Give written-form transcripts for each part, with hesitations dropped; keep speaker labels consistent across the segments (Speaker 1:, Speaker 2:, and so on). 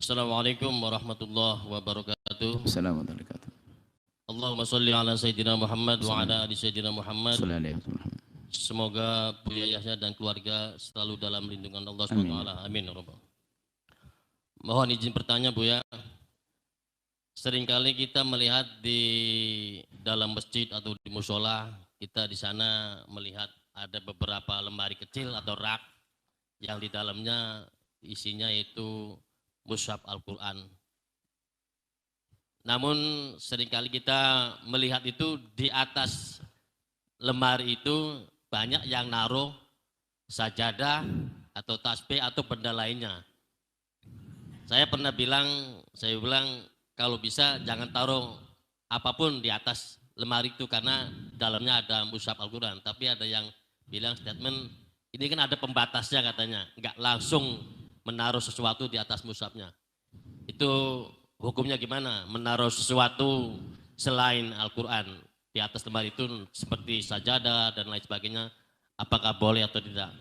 Speaker 1: Assalamualaikum warahmatullahi wabarakatuh.
Speaker 2: Assalamualaikum warahmatullahi wabarakatuh.
Speaker 1: Allahumma sholli ala Sayyidina Muhammad wa ala ali Sayyidina Muhammad. Semoga Buya Yahya dan keluarga selalu dalam lindungan Allah SWT. Amin. Mohon izin bertanya Buya. Seringkali kita melihat di dalam masjid atau di musola, kita di sana melihat ada beberapa lemari kecil atau rak yang di dalamnya isinya itu mushaf Al-Quran. Namun seringkali kita melihat itu di atas lemari itu banyak yang naruh sajadah atau tasbih atau benda lainnya. Saya pernah bilang kalau bisa jangan taruh apapun di atas lemari itu karena dalamnya ada mushaf Al-Quran. Tapi ada yang bilang statement ini kan ada pembatasnya katanya, nggak langsung menaruh sesuatu di atas mushafnya. Itu hukumnya gimana? Menaruh sesuatu selain Al-Quran di atas lemari itu seperti sajadah dan lain sebagainya, apakah boleh atau tidak?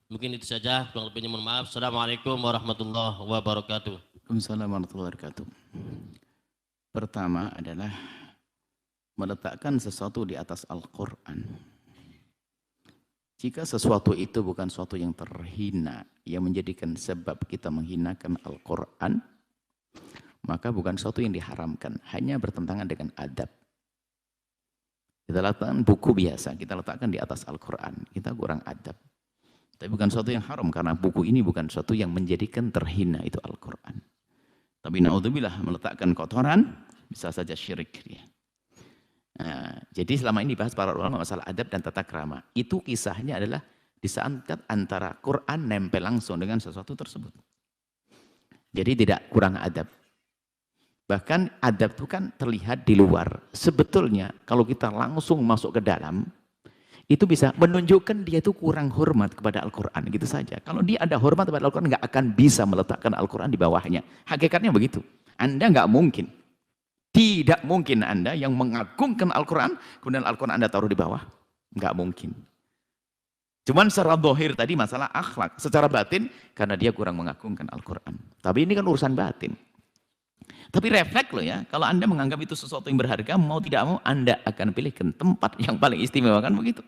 Speaker 1: Mungkin itu saja, kurang lebihnya mohon maaf. Assalamualaikum warahmatullahi wabarakatuh.
Speaker 2: Waalaikumsalam warahmatullahi wabarakatuh. Pertama adalah meletakkan sesuatu di atas Al-Quran. Jika sesuatu itu bukan sesuatu yang terhina, yang menjadikan sebab kita menghinakan Al-Quran, maka bukan sesuatu yang diharamkan, hanya bertentangan dengan adab. Kita letakkan buku biasa, kita letakkan di atas Al-Quran, kita kurang adab. Tapi bukan sesuatu yang haram, karena buku ini bukan sesuatu yang menjadikan terhina itu Al-Quran. Tapi na'udzubillah, meletakkan kotoran, bisa saja syirik dia. Nah, jadi selama ini dibahas para ulama masalah adab dan tata krama. Itu kisahnya adalah disaat antara Quran nempel langsung dengan sesuatu tersebut. Jadi tidak kurang adab. Bahkan adab itu kan terlihat di luar. Sebetulnya kalau kita langsung masuk ke dalam, itu bisa menunjukkan dia itu kurang hormat kepada Al-Quran. Gitu saja. Kalau dia ada hormat kepada Al-Quran, nggak akan bisa meletakkan Al-Quran di bawahnya. Hakikatnya begitu. Anda nggak mungkin. Tidak mungkin Anda yang mengagungkan Al-Quran, kemudian Al-Quran Anda taruh di bawah. Enggak mungkin. Cuman secara zahir tadi masalah akhlak. Secara batin, karena dia kurang mengagungkan Al-Quran. Tapi ini kan urusan batin. Tapi refleks loh ya, kalau Anda menganggap itu sesuatu yang berharga, mau tidak mau Anda akan pilihkan tempat yang paling istimewa, kan begitu.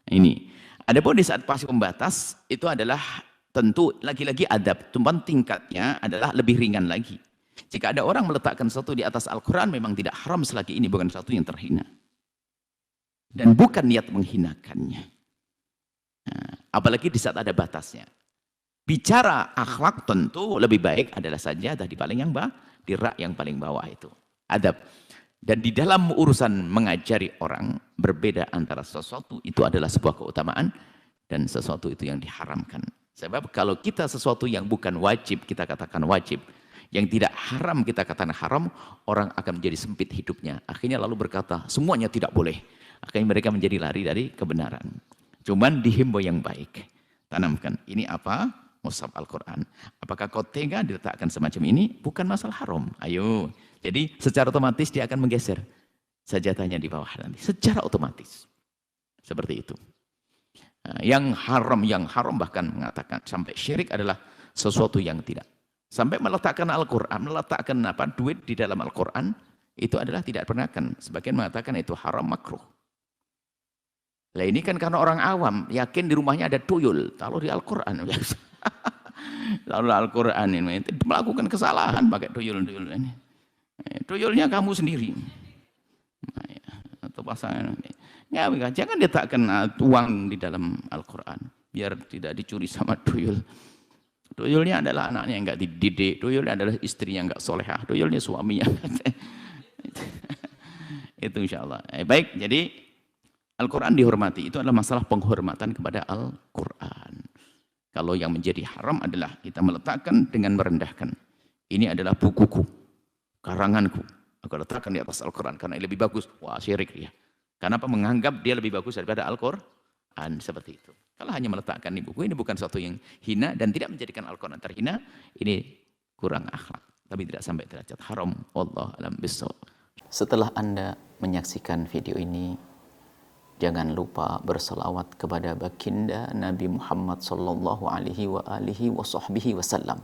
Speaker 2: Ini. Adapun di saat pasti pembatas, itu adalah tentu lagi-lagi adab. Cuman tingkatnya adalah lebih ringan lagi. Jika ada orang meletakkan sesuatu di atas Al-Quran, memang tidak haram selagi ini bukan sesuatu yang terhina. Dan bukan niat menghinakannya. Nah, apalagi di saat ada batasnya. Bicara akhlak tentu lebih baik adalah sajadah di paling yang di rak yang paling bawah itu. Adab. Dan di dalam urusan mengajari orang, berbeda antara sesuatu itu adalah sebuah keutamaan dan sesuatu itu yang diharamkan. Sebab kalau kita sesuatu yang bukan wajib, kita katakan wajib. Yang tidak haram kita katakan haram, orang akan menjadi sempit hidupnya. Akhirnya lalu berkata, semuanya tidak boleh. Akhirnya mereka menjadi lari dari kebenaran. Cuman dihimbau yang baik. Tanamkan, ini apa? Mushaf Al-Quran. Apakah kau tega diletakkan semacam ini? Bukan masalah haram. Ayo. Jadi secara otomatis dia akan menggeser sajadahnya di bawah nanti. Secara otomatis. Seperti itu. Nah, yang haram bahkan mengatakan sampai syirik adalah sesuatu yang tidak. Sampai meletakkan Al-Quran, meletakkan duit di dalam Al-Quran, itu adalah tidak diperkenankan. Sebagian mengatakan itu haram makruh. Lah ini kan karena orang awam, yakin di rumahnya ada tuyul. Taruh di Al-Quran. Taruh Al-Quran ini, melakukan kesalahan pakai tuyul-tuyul ini. Tuyulnya kamu sendiri. Nah, ya, atau pasangan ini. Ya, jangan letakkan uang di dalam Al-Quran. Biar tidak dicuri sama tuyul. Tuyulnya adalah anaknya yang enggak dididik, tuyulnya adalah istri yang enggak solehah, tuyulnya suaminya. Itu insya Allah. Baik, jadi Al-Quran dihormati, itu adalah masalah penghormatan kepada Al-Quran. Kalau yang menjadi haram adalah kita meletakkan dengan merendahkan. Ini adalah bukuku, karanganku. Aku letakkan di atas Al-Quran karena lebih bagus. Wah, syirik dia. Karena apa? Menganggap dia lebih bagus daripada Al-Quran. Seperti itu. Kalau hanya meletakkan di buku, ini bukan sesuatu yang hina dan tidak menjadikan Al-Quran terhina, ini kurang akhlak. Tapi tidak sampai derajat haram. Wallahu a'lam bishawab.
Speaker 3: Setelah Anda menyaksikan video ini, jangan lupa berselawat kepada baginda Nabi Muhammad sallallahu alaihi wa alihi wa sahbihi wasallam.